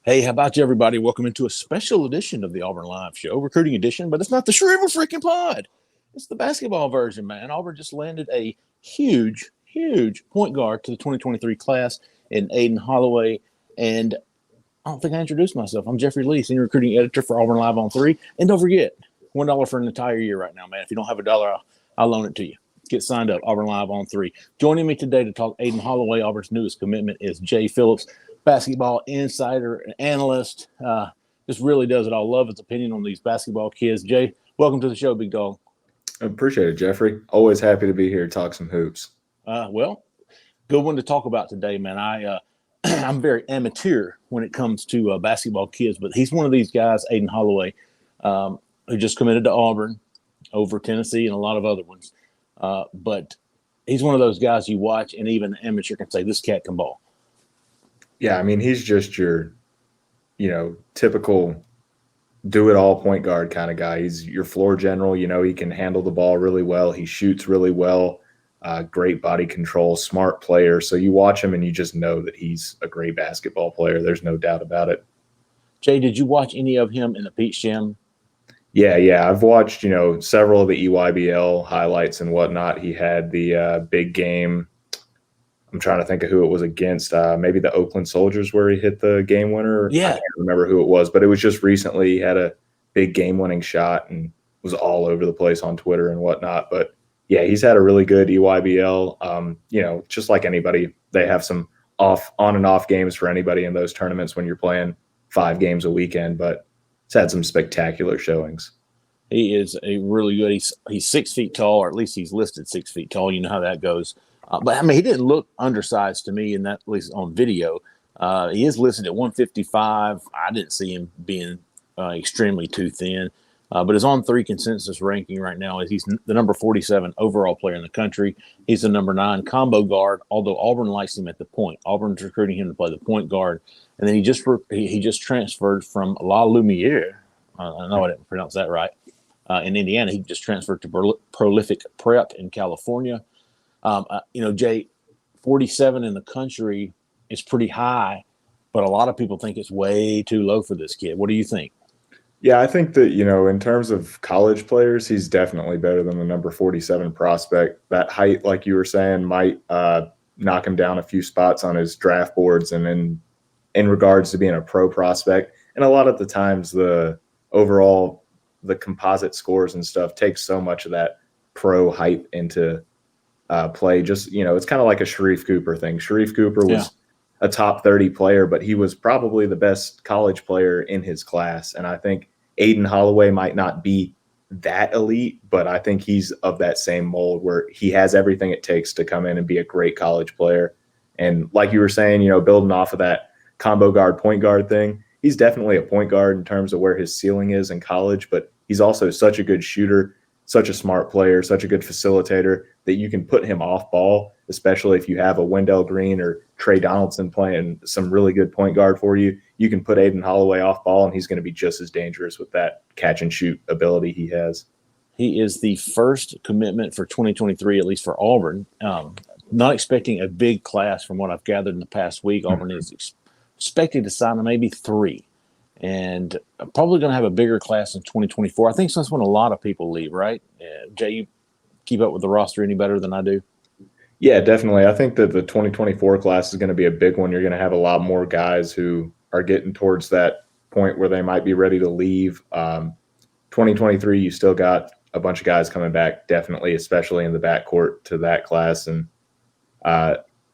Hey, how about you, everybody? Welcome into a special edition of the Auburn Live Show, recruiting edition, but it's not the Sharif freaking pod. It's the basketball version, man. Auburn just landed a huge point guard to the 2023 class in Aden Holloway. And I don't think I introduced myself. I'm Jeffrey Lee, senior recruiting editor for Auburn Live on 3. And don't forget, $1 for an entire year right now, man. If you don't have $1, I'll loan it to you. Get signed up, Auburn Live on 3. Joining me today to talk Aden Holloway, Auburn's newest commitment, is Jay Phillips, basketball insider and analyst. Just really does it all. Love his opinion on these basketball kids. Jay, welcome to the show, big dog. I appreciate it, Jeffrey. Always happy to be here to talk some hoops. Well, good one to talk about today, man. I'm very amateur when it comes to basketball kids, but he's one of these guys, Aden Holloway, who just committed to Auburn over Tennessee and a lot of other ones. But he's one of those guys you watch, and even an amateur can say, this cat can ball. Yeah, I mean, he's just your, typical do-it-all point guard kind of guy. He's your floor general. He can handle the ball really well. He shoots really well. Great body control, smart player. So you watch him and you just know that he's a great basketball player. There's no doubt about it. Jay, did you watch any of him in the Peach Jam? Yeah. I've watched, several of the EYBL highlights and whatnot. He had the big game. I'm trying to think of who it was against. Maybe the Oakland Soldiers where he hit the game winner. Yeah. I can't remember who it was, but it was just recently. He had a big game-winning shot and was all over the place on Twitter and whatnot. But, yeah, he's had a really good EYBL. Just like anybody, they have some on and off games for anybody in those tournaments when you're playing 5 games a weekend. But he's had some spectacular showings. He is a really good. He's 6 feet tall, or at least he's listed 6 feet tall. You know how that goes. But, I mean, he didn't look undersized to me, in that, at least on video. He is listed at 155. I didn't see him being extremely too thin. But his on-3 consensus ranking right now is he's the number 47 overall player in the country. He's the number 9 combo guard, although Auburn likes him at the point. Auburn's recruiting him to play the point guard. And then he just transferred from La Lumiere. I know I didn't pronounce that right. In Indiana, he just transferred to Prolific Prep in California. Jay, 47 in the country is pretty high, but a lot of people think it's way too low for this kid. What do you think? Yeah, I think that, in terms of college players, he's definitely better than the number 47 prospect. That height, like you were saying, might knock him down a few spots on his draft boards and in regards to being a pro prospect. And a lot of the times the composite scores and stuff takes so much of that pro hype into play. Just, it's kind of like a Sharif Cooper thing. Sharif Cooper was a top 30 player, but he was probably the best college player in his class. And I think Aden Holloway might not be that elite, but I think he's of that same mold where he has everything it takes to come in and be a great college player. And like you were saying, building off of that combo guard, point guard thing, he's definitely a point guard in terms of where his ceiling is in college, but he's also such a good shooter, such a smart player, such a good facilitator that you can put him off ball, especially if you have a Wendell Green or Trey Donaldson playing some really good point guard for you. You can put Aden Holloway off ball, and he's going to be just as dangerous with that catch and shoot ability he has. He is the first commitment for 2023, at least for Auburn. Not expecting a big class from what I've gathered in the past week. Auburn is expecting to sign maybe 3. And probably going to have a bigger class in 2024. I think that's when a lot of people leave, right? Jay, you keep up with the roster any better than I do? Yeah, definitely. I think that the 2024 class is going to be a big one. You're going to have a lot more guys who are getting towards that point where they might be ready to leave. 2023, you still got a bunch of guys coming back, definitely, especially in the backcourt to that class. And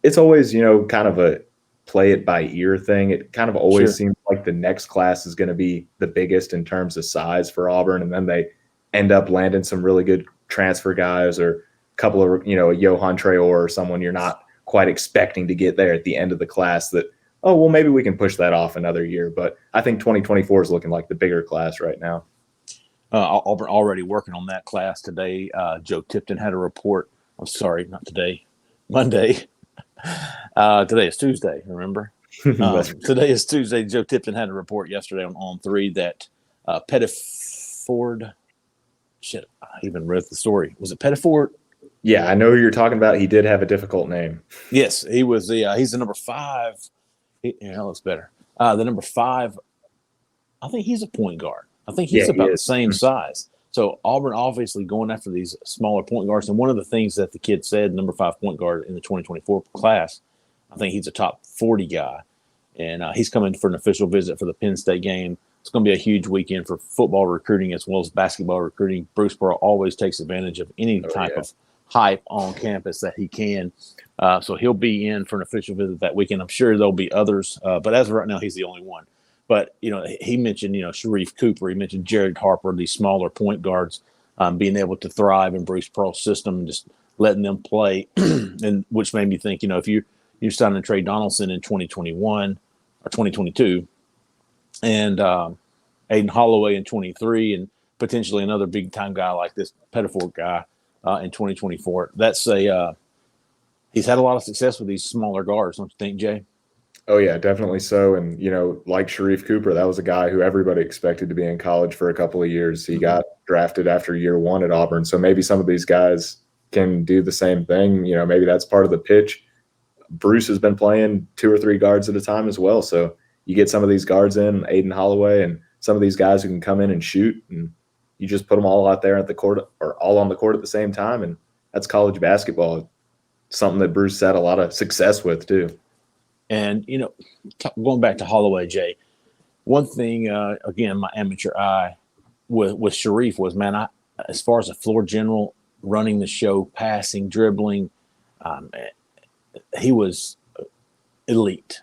it's always, kind of a play it by ear thing. It kind of always seems like the next class is going to be the biggest in terms of size for Auburn. And then they end up landing some really good transfer guys or a couple of, a Johan Traore or someone you're not quite expecting to get there at the end of the class that, oh, well, maybe we can push that off another year. But I think 2024 is looking like the bigger class right now. Auburn already working on that class today. Joe Tipton had a report. I'm sorry, not today, Monday. Today is Tuesday, remember? Today is Tuesday. Joe Tipton had a report yesterday on 3 that Pettiford – shit, I even read the story. Was it Pettiford? Yeah, I know who you're talking about. He did have a difficult name. Yes, he was he's the number 5. That looks better. The number 5, I think he's a point guard. I think Yeah, he's he about the is. same size. So Auburn obviously going after these smaller point guards. And one of the things that the kid said, number 5 point guard in the 2024 class, I think he's a top 40 guy. And he's coming for an official visit for the Penn State game. It's going to be a huge weekend for football recruiting as well as basketball recruiting. Bruce Pearl always takes advantage of any type of hype on campus that he can. So he'll be in for an official visit that weekend. I'm sure there'll be others, but as of right now, he's the only one. But, he mentioned, Sharif Cooper. He mentioned Jared Harper, these smaller point guards being able to thrive in Bruce Pearl's system and just letting them play, and which made me think, if you signed Trey Donaldson in 2021 or 2022 and Aden Holloway in 23 and potentially another big-time guy like this Pettiford guy in 2024. That's he's had a lot of success with these smaller guards, don't you think, Jay? Oh yeah, definitely so. And like Sharif Cooper, that was a guy who everybody expected to be in college for a couple of years. He got drafted after year 1 at Auburn. So maybe some of these guys can do the same thing. Maybe that's part of the pitch. Bruce has been playing 2 or 3 guards at a time as well. So you get some of these guards in, Aden Holloway, and some of these guys who can come in and shoot, and you just put them all out there at the court or all on the court at the same time. And that's college basketball. Something that Bruce had a lot of success with too. And, going back to Holloway, Jay, one thing, again, my amateur eye with Sharif was, man, as far as a floor general, running the show, passing, dribbling, he was elite.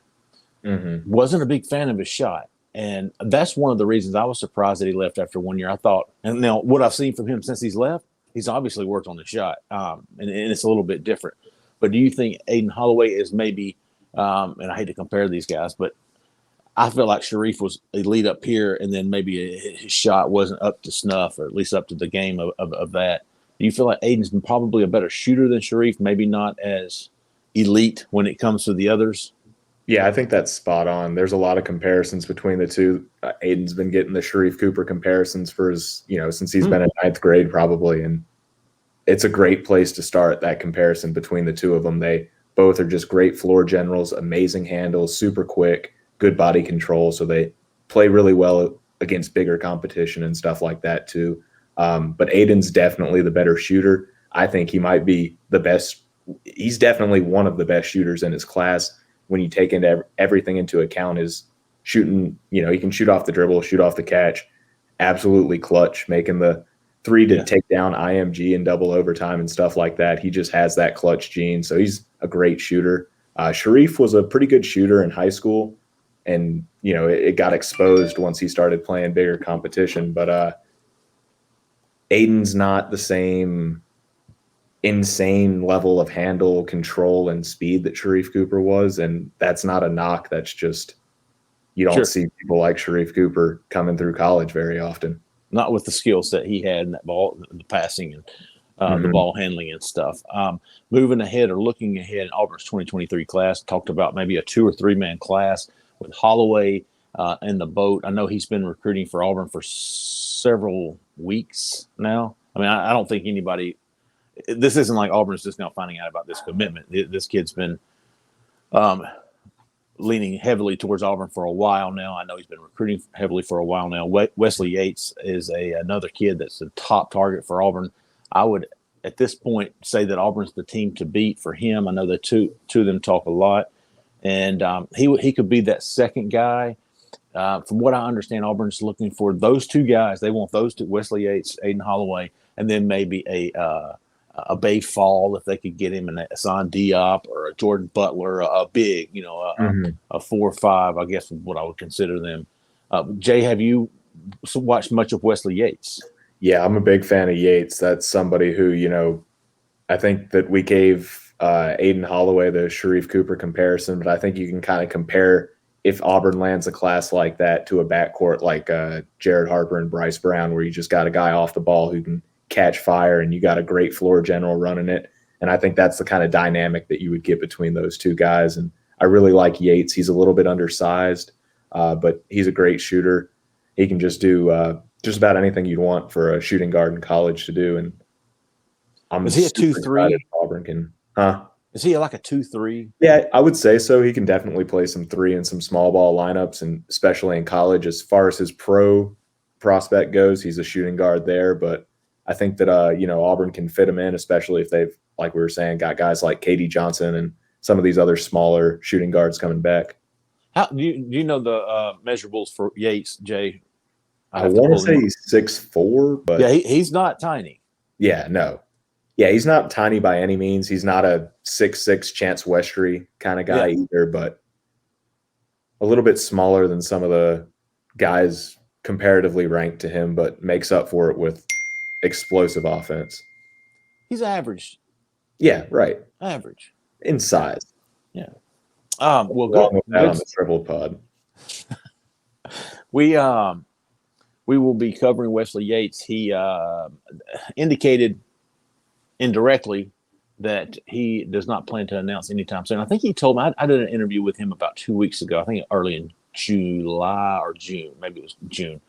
Mm-hmm. Wasn't a big fan of his shot. And that's one of the reasons I was surprised that he left after 1 year. I thought, and now what I've seen from him since he's left, he's obviously worked on the shot, and it's a little bit different. But do you think Aden Holloway is maybe, and I hate to compare these guys, but I feel like Sharif was elite up here, and then maybe his shot wasn't up to snuff, or at least up to the game of that. Do you feel like Aiden's been probably a better shooter than Sharif, maybe not as elite when it comes to the others? Yeah, I think that's spot on. There's a lot of comparisons between the two. Aiden's been getting the Sharif Cooper comparisons for his, since he's been in 9th grade probably. And it's a great place to start that comparison between the two of them. They both are just great floor generals, amazing handles, super quick, good body control. So they play really well against bigger competition and stuff like that too. But Aiden's definitely the better shooter. I think he might be the best. He's definitely one of the best shooters in his class. When you take into everything into account, is shooting, he can shoot off the dribble, shoot off the catch, absolutely clutch, making the 3 to take down IMG in double overtime and stuff like that. He just has that clutch gene. So he's a great shooter. Sharif was a pretty good shooter in high school, and, it got exposed once he started playing bigger competition. But Aiden's not the same insane level of handle, control, and speed that Sharif Cooper was. And that's not a knock. That's just, you don't see people like Sharif Cooper coming through college very often. Not with the skill set he had in that ball, the passing and the ball handling and stuff. Moving ahead or looking ahead in Auburn's 2023 class, talked about maybe a 2 or 3 man class with Holloway in the boat. I know he's been recruiting for Auburn for several weeks now. I mean, I don't think anybody – this isn't like Auburn's just now finding out about this commitment. This kid's been leaning heavily towards Auburn for a while now. I know he's been recruiting heavily for a while now. Wesley Yates is another kid that's a top target for Auburn. I would, at this point, say that Auburn's the team to beat for him. I know the two of them talk a lot. And he could be that second guy. From what I understand, Auburn's looking for those 2 guys. They want those 2, Wesley Yates, Aden Holloway, and then maybe a Bay Fall if they could get him, and Hassan Diop or a Jordan Butler, a big, a 4 or 5, I guess, what I would consider them. Jay, have you watched much of Wesley Yates? Yeah, I'm a big fan of Yates. That's somebody who, I think that we gave Aden Holloway the Sharif Cooper comparison, but I think you can kind of compare if Auburn lands a class like that to a backcourt like Jared Harper and Bryce Brown, where you just got a guy off the ball who can catch fire and you got a great floor general running it. And I think that's the kind of dynamic that you would get between those 2 guys. And I really like Yates. He's a little bit undersized, but he's a great shooter. He can just do just about anything you'd want for a shooting guard in college to do. And I'm Is he a 2-3? Auburn can, huh? Is he like a 2-3? Yeah, I would say so. He can definitely play some three and some small ball lineups, and especially in college. As far as his pro prospect goes, he's a shooting guard there. But I think that Auburn can fit him in, especially if they've, like we were saying, got guys like KD Johnson and some of these other smaller shooting guards coming back. How do you know the measurables for Yates, Jay? I want to say he's 6'4", but yeah, he's not tiny. Yeah, no. Yeah, he's not tiny by any means. He's not a 6'6" Chance Westry kind of guy either, but a little bit smaller than some of the guys comparatively ranked to him, but makes up for it with explosive offense. He's average. Yeah, right. Average. In size. Yeah. Well, good. On the triple pod. We will be covering Wesley Yates. He indicated indirectly that he does not plan to announce anytime soon. I think he told me, I did an interview with him about 2 weeks ago, I think early in July or June, maybe it was June.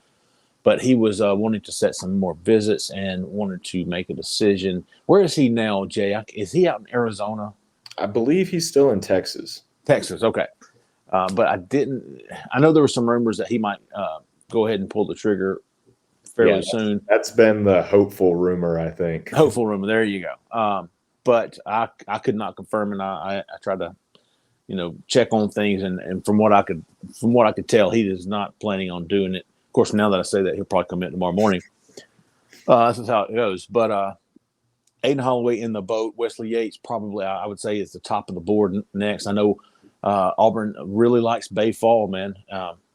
But he was wanting to set some more visits and wanted to make a decision. Where is he now, Jay? Is he out in Arizona? I believe he's still in Texas. Texas, okay. But I know there were some rumors that he might go ahead and pull the trigger fairly soon. That's been the hopeful rumor, I think. Hopeful rumor. There you go. But I could not confirm, and I tried to, check on things, and from what I could tell, he is not planning on doing it. Of course, now that I say that, he'll probably commit tomorrow morning. This is how it goes. But Aden Holloway in the boat. Wesley Yates probably, I would say, is the top of the board next. I know Auburn really likes Bay Fall, man.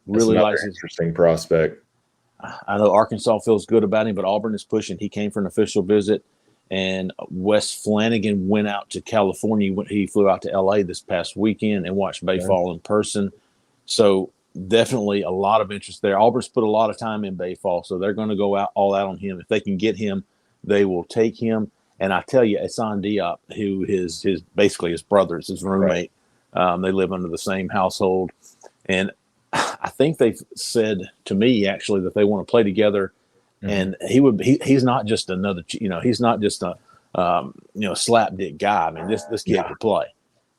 Really likes his interesting prospect. I know Arkansas feels good about him, but Auburn is pushing. He came for an official visit, and Wes Flanagan went out to California. He flew out to L.A. this past weekend and watched Bay Fall in person. So definitely a lot of interest there. Auburn's put a lot of time in Bay Fall, so they're going to go all out on him. If they can get him, they will take him. And I tell you, Hassan Diop, who is basically his brother, is his roommate. Right. They live under the same household, and I think they've said to me actually that they want to play together, and he's not just another, he's not just a slapdick guy. I mean, this kid can play.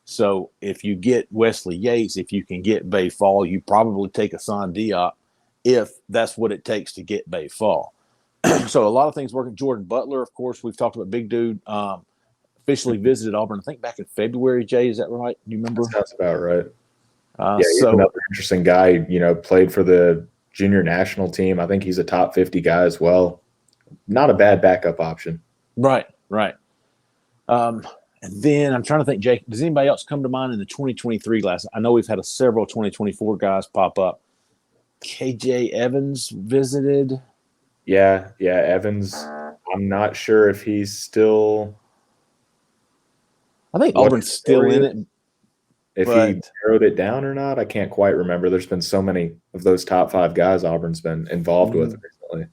So if you get Wesley Yates, if you can get Bay Fall, you probably take Hassan Diop if that's what it takes to get Bay Fall. So a lot of things working. Jordan Butler, of course, we've talked about big dude. Officially visited Auburn, I think back in February. Jay, is that right? Do you remember? That's about right. He's another interesting guy. Played for the junior national team. I think he's a top 50 guy as well. Not a bad backup option. Right. And then I'm trying to think, Jake, does anybody else come to mind in the 2023 class? I know we've had several 2024 guys pop up. KJ Evans visited. Yeah, Evans. I'm not sure if he's still. I think Auburn's still in it. If he narrowed it down or not, I can't quite remember. There's been so many of those top 5 guys Auburn's been involved with recently.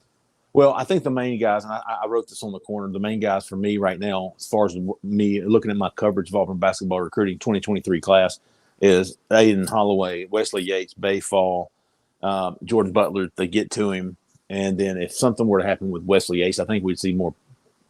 Well, I think the main guys, and I wrote this on the corner, the main guys for me right now, as far as me looking at my coverage of Auburn basketball recruiting 2023 class, is Aden Holloway, Wesley Yates, Bay Fall, Jordan Butler. They get to him. And then if something were to happen with Wesley Yates, I think we'd see more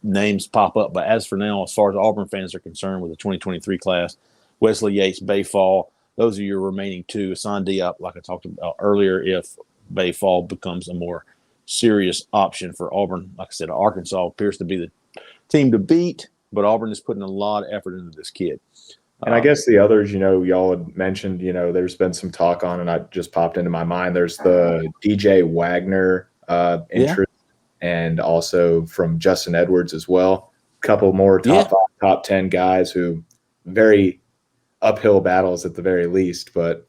names pop up. But as for now, as far as Auburn fans are concerned with the 2023 class, Wesley Yates, Bay Fall, those are your remaining 2. Hassan Diop, like I talked about earlier, if Bay Fall becomes a more serious option for Auburn. Like I said, Arkansas appears to be the team to beat, but Auburn is putting a lot of effort into this kid. And I guess the others, y'all had mentioned, there's been some talk on, and I just popped into my mind. There's the DJ Wagner interest, and also from Justin Edwards as well. A couple more top 5, top 10 guys who very uphill battles at the very least, but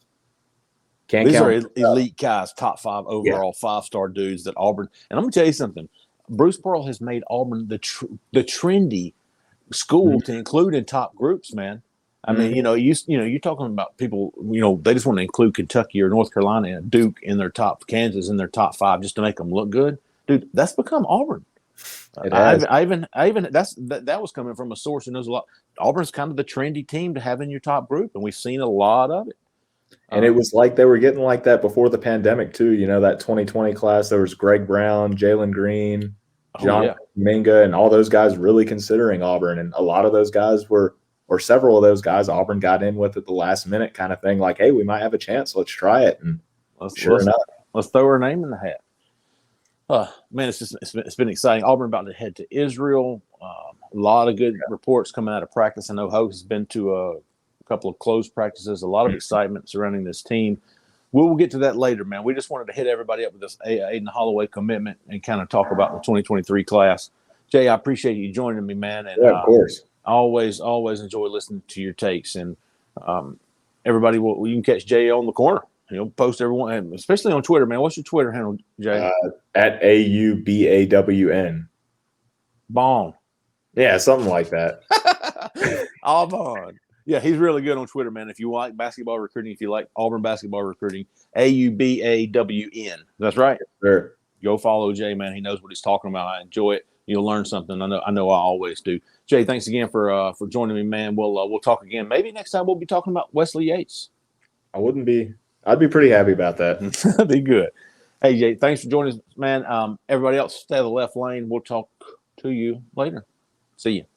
can't These count. These are elite guys, top 5 overall, 5-star dudes that Auburn. And I'm going to tell you something. Bruce Pearl has made Auburn the trendy school to include in top groups, man. I mean, you're talking about people, they just want to include Kentucky or North Carolina and Duke in their top, Kansas in their top 5 just to make them look good. Dude, that's become Auburn. That was coming from a source who knows a lot. Auburn's kind of the trendy team to have in your top group, and we've seen a lot of it. And it was like they were getting like that before the pandemic too. That 2020 class, there was Greg Brown, Jalen Green, John Minga, and all those guys really considering Auburn. And a lot of those guys were or several of those guys Auburn got in with at the last minute kind of thing, like, hey, we might have a chance. Let's try it. And sure enough. Let's throw her name in the hat. Man, it's been exciting. Auburn about to head to Israel. A lot of good reports coming out of practice. I know Hope has been to a couple of closed practices. A lot of excitement surrounding this team. We'll get to that later, man. We just wanted to hit everybody up with this Aden Holloway commitment and kind of talk about the 2023 class. Jay, I appreciate you joining me, man. And, of course. Always enjoy listening to your takes. And everybody, you can catch Jay on the corner. Post everyone, and especially on Twitter, man. What's your Twitter handle, Jay? At AUBAWN. Bon. Yeah, something like that. Auburn. Yeah, he's really good on Twitter, man. If you like basketball recruiting, if you like Auburn basketball recruiting, AUBAWN. That's right. Sure. Go follow Jay, man. He knows what he's talking about. I enjoy it. You'll learn something. I know. I always do. Jay, thanks again for joining me, man. We'll talk again. Maybe next time we'll be talking about Wesley Yates. I'd be pretty happy about that. That'd be good. Hey, Jay, thanks for joining us, man. Everybody else, stay in the left lane. We'll talk to you later. See you.